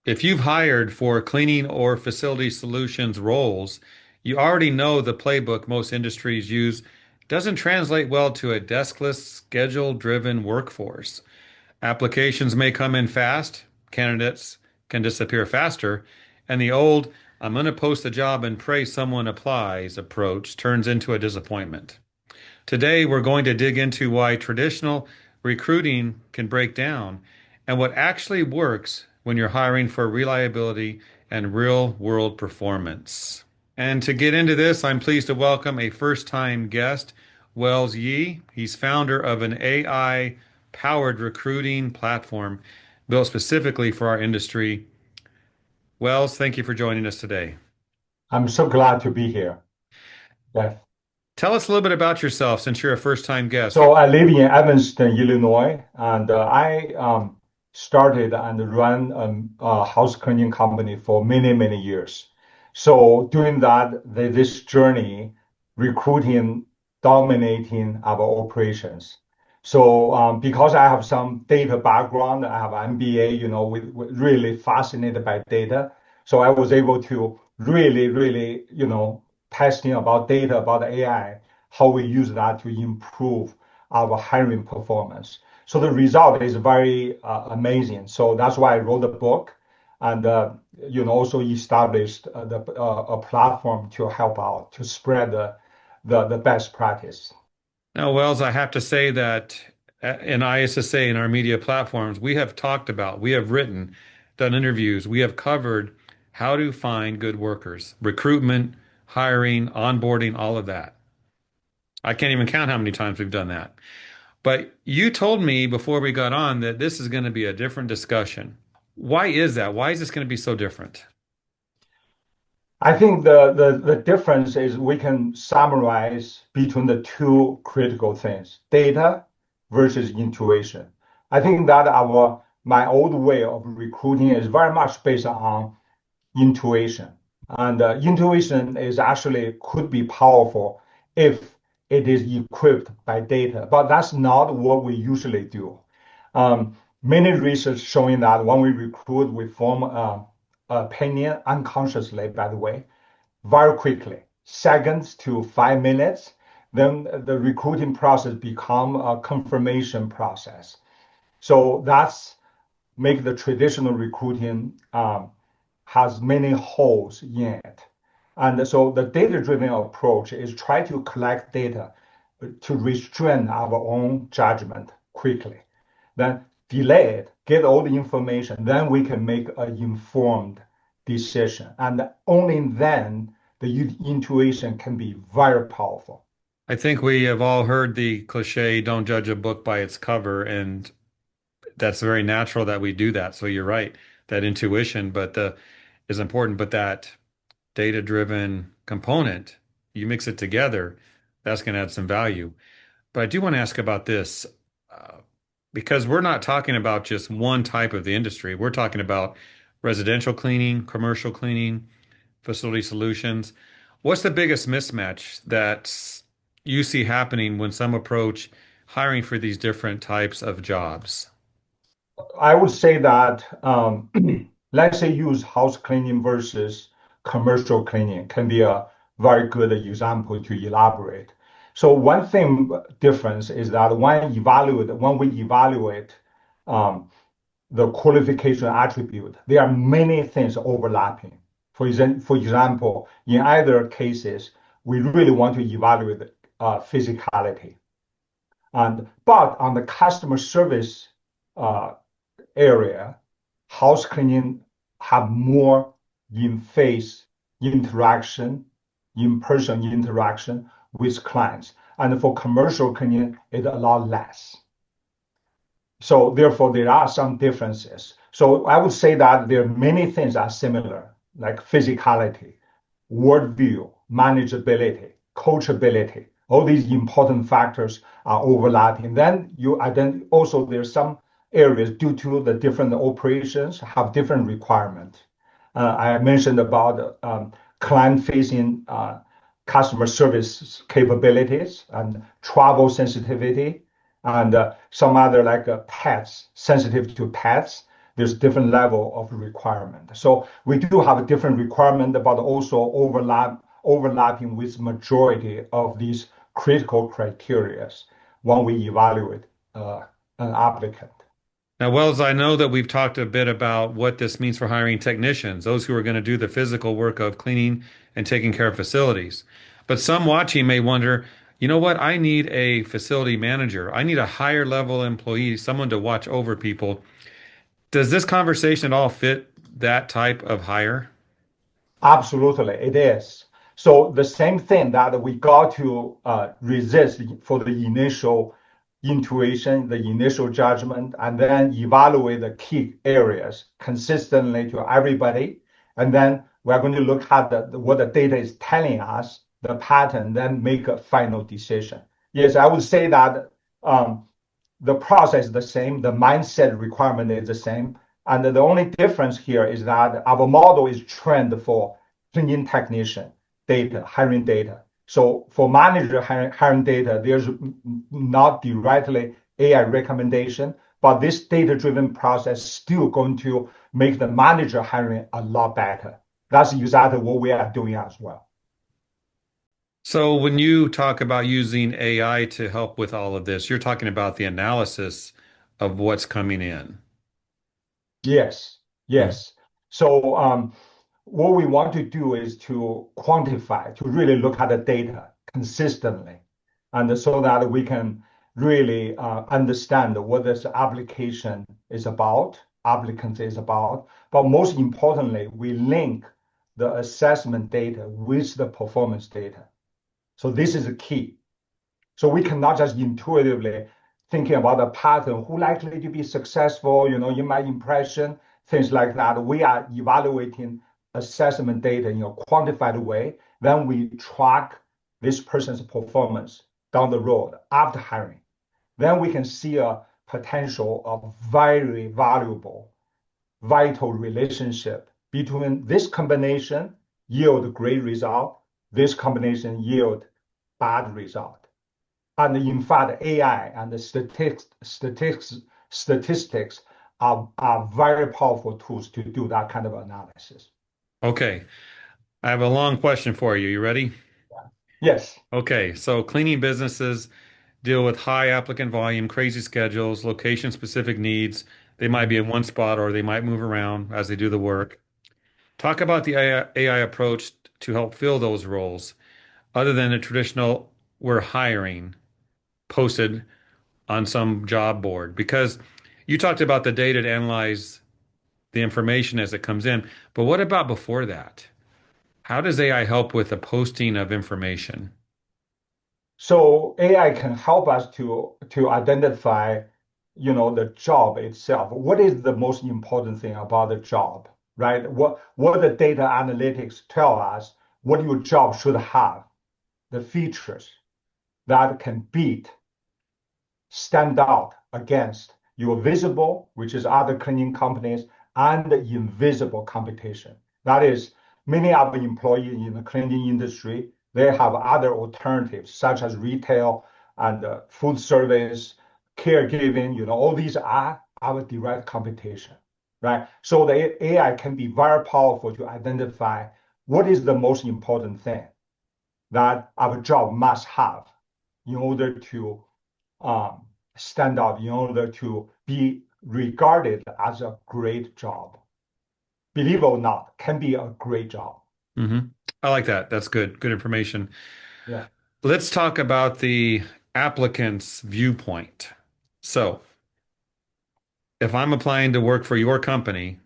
If you've hired for cleaning or facility solutions roles, you already know the playbook most industries use doesn't translate well to a deskless, schedule-driven workforce. Applications may come in fast, candidates can disappear faster, and the old "I'm going to post a job and pray someone applies" approach turns into a disappointment. Today, we're going to dig into why traditional recruiting can break down and what actually works when you're hiring for reliability and real world performance. And to get into this, I'm pleased to welcome a first time guest, Wells Yee. He's founder of an AI powered recruiting platform built specifically for our industry. Wells, thank you for joining us today. I'm so glad to be here. Yes. Tell us a little bit about yourself since you're a first time guest. So I live in Evanston, Illinois, and I started and ran a house cleaning company for many, many years. So during this journey, recruiting, dominating our operations. So because I have some data background, I have MBA, really fascinated by data. So I was able to really, testing about data, about AI, how we use that to improve our hiring performance. So the result is very amazing. So that's why I wrote a book and also established a platform to help out to spread the best practice. Now, Wells, I have to say that in ISSA and our media platforms, we have talked about, we have written, done interviews, we have covered how to find good workers, recruitment, hiring, onboarding, all of that. I can't even count how many times we've done that. But you told me before we got on that this is going to be a different discussion. Why is that? Why is this going to be so different? I think the difference is we can summarize between the two critical things, data versus intuition. I think that my old way of recruiting is very much based on intuition. And intuition is actually could be powerful if it is equipped by data, but that's not what we usually do. Many research showing that when we recruit, we form opinion unconsciously, by the way, very quickly, seconds to 5 minutes. Then the recruiting process become a confirmation process. So that's make the traditional recruiting has many holes in it. And so the data-driven approach is try to collect data to restrain our own judgment quickly. Then delay it, get all the information, then we can make an informed decision. And only then the intuition can be very powerful. I think we have all heard the cliche, don't judge a book by its cover, and that's very natural that we do that. So you're right, that intuition, but the is important, but that data-driven component, you mix it together, that's going to add some value. But I do want to ask about this uh, because we're not talking about just one type of the industry. We're talking about residential cleaning, commercial cleaning, facility solutions. What's the biggest mismatch that you see happening when some approach hiring for these different types of jobs? I would say that let's say use house cleaning versus commercial cleaning can be a very good example to elaborate. So one thing difference is that when we evaluate um, the qualification attribute, there are many things overlapping. For example, in either cases, we really want to evaluate physicality. But on the customer service uh, area, house cleaning have more in-face interaction, in-person interaction with clients. And for commercial cleaning, it a lot less. So therefore, there are some differences. So I would say that there are many things are similar, like physicality, worldview, manageability, coachability. All these important factors are overlapping. Then also there's some areas due to the different operations have different requirements. I mentioned about client-facing customer service capabilities and travel sensitivity and some other like pets, sensitive to pets. there's different level of requirement. So we do have a different requirement, but also overlapping with majority of these critical criteria when we evaluate an applicant. Now, Wells, I know that we've talked a bit about what this means for hiring technicians, those who are going to do the physical work of cleaning and taking care of facilities. But some watching may wonder, you know what? I need a facility manager. I need a higher level employee, someone to watch over people. Does this conversation at all fit that type of hire? Absolutely, it is. So the same thing that we got to resist for the initial intuition, the initial judgment, and then evaluate the key areas consistently to everybody. And then we're going to look at what the data is telling us, the pattern, then make a final decision. Yes, I would say that the process is the same, the mindset requirement is the same. And the only difference here is that our model is trained for cleaning technician data, hiring data. So for manager hiring data, there's not directly AI recommendation, but this data-driven process is still going to make the manager hiring a lot better. That's exactly what we are doing as well. So when you talk about using AI to help with all of this, you're talking about the analysis of what's coming in. Yes, Mhm. yes. So what we want to do is to quantify, to really look at the data consistently, and so that we can really understand what this application is about, applicant is about. But most importantly, we link the assessment data with the performance data. So this is the key. So we cannot just intuitively thinking about the pattern, who likely to be successful, in my impression, things like that. We are evaluating assessment data in a quantified way. Then we track this person's performance down the road after hiring. Then we can see a potential of very valuable, vital relationship between this combination yield great result, this combination yield bad result. And in fact, AI and the statistics are very powerful tools to do that kind of analysis. Okay, I have a long question for you. You ready? Yes. Okay, so cleaning businesses deal with high applicant volume, crazy schedules, location-specific needs. They might be in one spot or they might move around as they do the work. Talk about the AI approach to help fill those roles, other than the traditional we're hiring posted on some job board. Because you talked about the data to analyze the information as it comes in, but what about before that? How does AI help with the posting of information? So AI can help us to identify, the job itself. What is the most important thing about the job, right? What the data analytics tell us, what your job should have, the features that can stand out against your visible, which is other cleaning companies, and the invisible competition. That is, many of the employees in the cleaning industry, they have other alternatives such as retail and food service, caregiving, all these are our direct competition, right? So the AI can be very powerful to identify what is the most important thing that our job must have in order to um, stand out, in order to be regarded as a great job. Believe it or not, can be a great job. hmm I like that. That's good. Good information. Yeah. Let's talk about the applicant's viewpoint. So, if I'm applying to work for your company,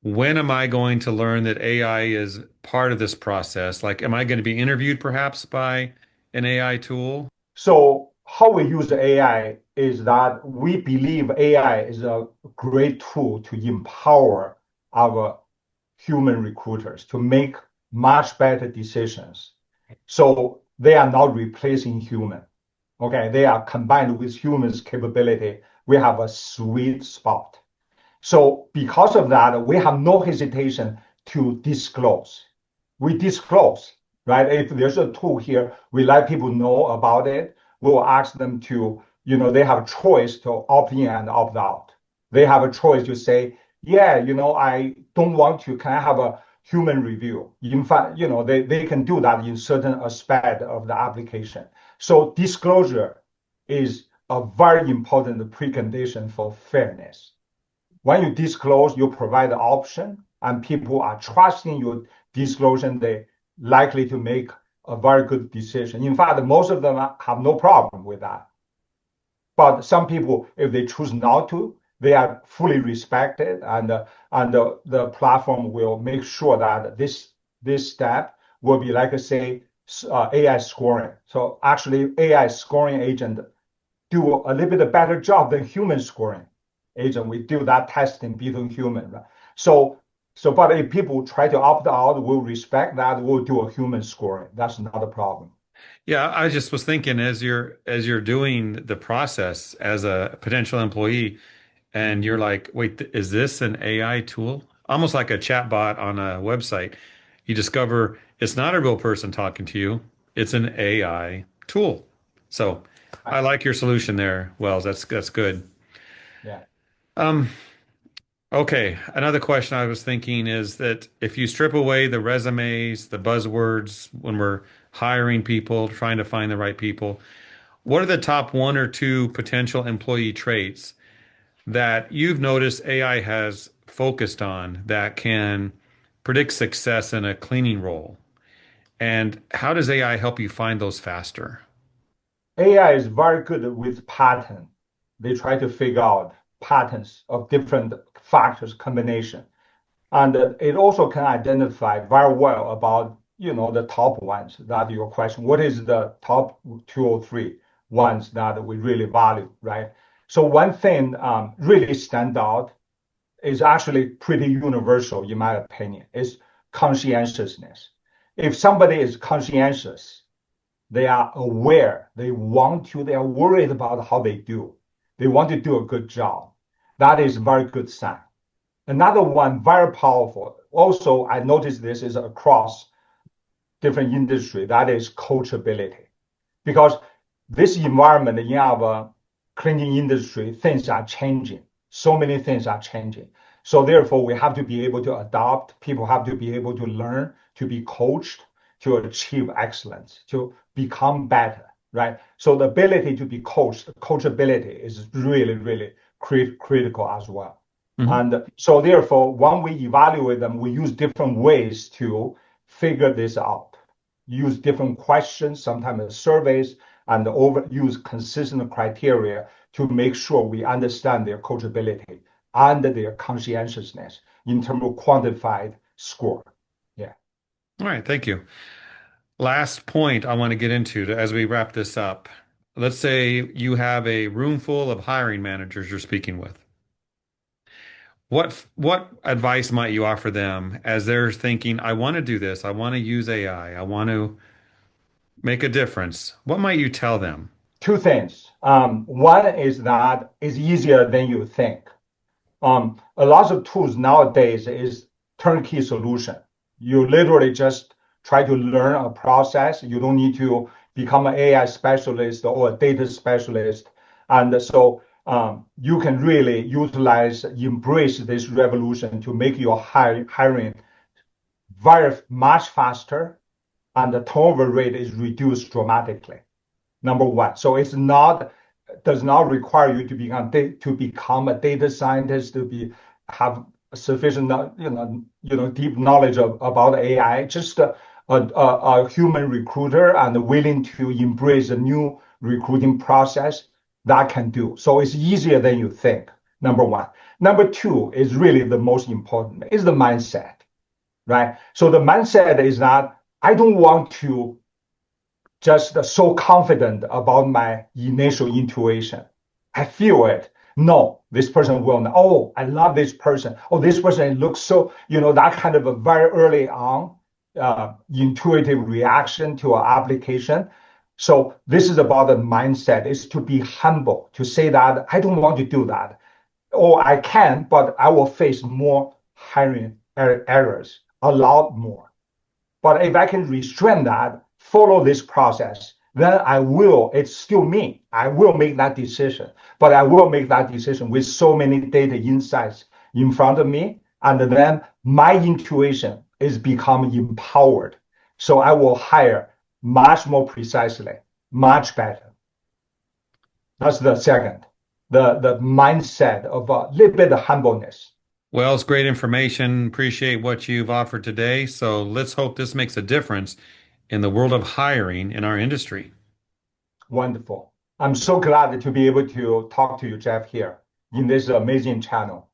when am I going to learn that AI is part of this process? Like, am I going to be interviewed perhaps by an AI tool? So how we use AI is that we believe AI is a great tool to empower our human recruiters to make much better decisions. So they are not replacing human. Okay, they are combined with humans' capability. We have a sweet spot. So because of that, we have no hesitation to disclose. We disclose, right? If there's a tool here, we let people know about it. We'll ask them to, they have a choice to opt in and opt out. they have a choice to say, yeah, I don't want to, can I have a human review? In fact, they can do that in certain aspect of the application. So disclosure is a very important precondition for fairness. When you disclose, you provide the option, and people are trusting your disclosure, they likely to make a very good decision. In fact, most of them have no problem with that. But some people, if they choose not to, they are fully respected, and the platform will make sure that this step will be like say AI scoring. So actually, AI scoring agent do a little bit better job than human scoring agent. We do that testing between human, right? But if people try to opt out, we'll respect that. We'll do a human scoring. That's not a problem. Yeah, I just was thinking as you're doing the process as a potential employee, and you're like, wait, is this an AI tool? Almost like a chatbot on a website. You discover it's not a real person talking to you, it's an AI tool. So I like your solution there, Wells. That's good. Yeah. Um, okay, another question I was thinking is that if you strip away the resumes, the buzzwords when we're hiring people, trying to find the right people, what are the top one or two potential employee traits that you've noticed AI has focused on that can predict success in a cleaning role? And how does AI help you find those faster? AI is very good with pattern. They try to figure out patterns of different factors combination. And it also can identify very well about, the top ones that your question, what is the top 2 or 3 ones that we really value, right? So one thing really stand out is actually pretty universal, in my opinion, is conscientiousness. If somebody is conscientious, they are aware, they are worried about how they do. They want to do a good job. That is a very good sign. Another one, very powerful. Also, I noticed this is across different industry. That is coachability, because this environment in our cleaning industry, things are changing. So many things are changing. So therefore, we have to be able to adapt. People have to be able to learn, to be coached, to achieve excellence, to become better, right? So the ability to be coached, coachability is really, really critical as well. Mhm. And so therefore, when we evaluate them, we use different ways to figure this out. Use different questions, sometimes surveys, and use consistent criteria to make sure we understand their coachability and their conscientiousness in terms of quantified score. Yeah. All right, thank you. Last point I want to get into as we wrap this up. Let's say you have a room full of hiring managers you're speaking with. What advice might you offer them as they're thinking, I want to do this, I want to use AI, I want to make a difference? What might you tell them? Two things. One is that it's easier than you think. A lot of tools nowadays is turnkey solution. You literally just try to learn a process. You don't need to become an AI specialist or a data specialist. And so you can really embrace this revolution to make your hiring very much faster, and the turnover rate is reduced dramatically. Number one. So it's not does not require you to become a data scientist have sufficient deep knowledge about AI. Just a human recruiter and willing to embrace a new recruiting process that can do. So it's easier than you think. Number one. Number two is really the most important is the mindset, right? So the mindset is that I don't want to just so confident about my initial intuition. I feel it. No, this person will know. Oh, I love this person. Oh, this person looks so, that kind of a very early on intuitive reaction to an application. So this is about the mindset, is to be humble, to say that I don't want to do that. Or I can, but I will face more hiring errors, a lot more. But if I can restrain that, follow this process, then it's still me. I will make that decision, but I will make that decision with so many data insights in front of me. And then my intuition is become empowered. So I will hire much more precisely, much better. That's the second, the mindset of a little bit of humbleness. Well, it's great information. Appreciate what you've offered today. So let's hope this makes a difference in the world of hiring in our industry. Wonderful. I'm so glad to be able to talk to you, Jeff, here in this amazing channel.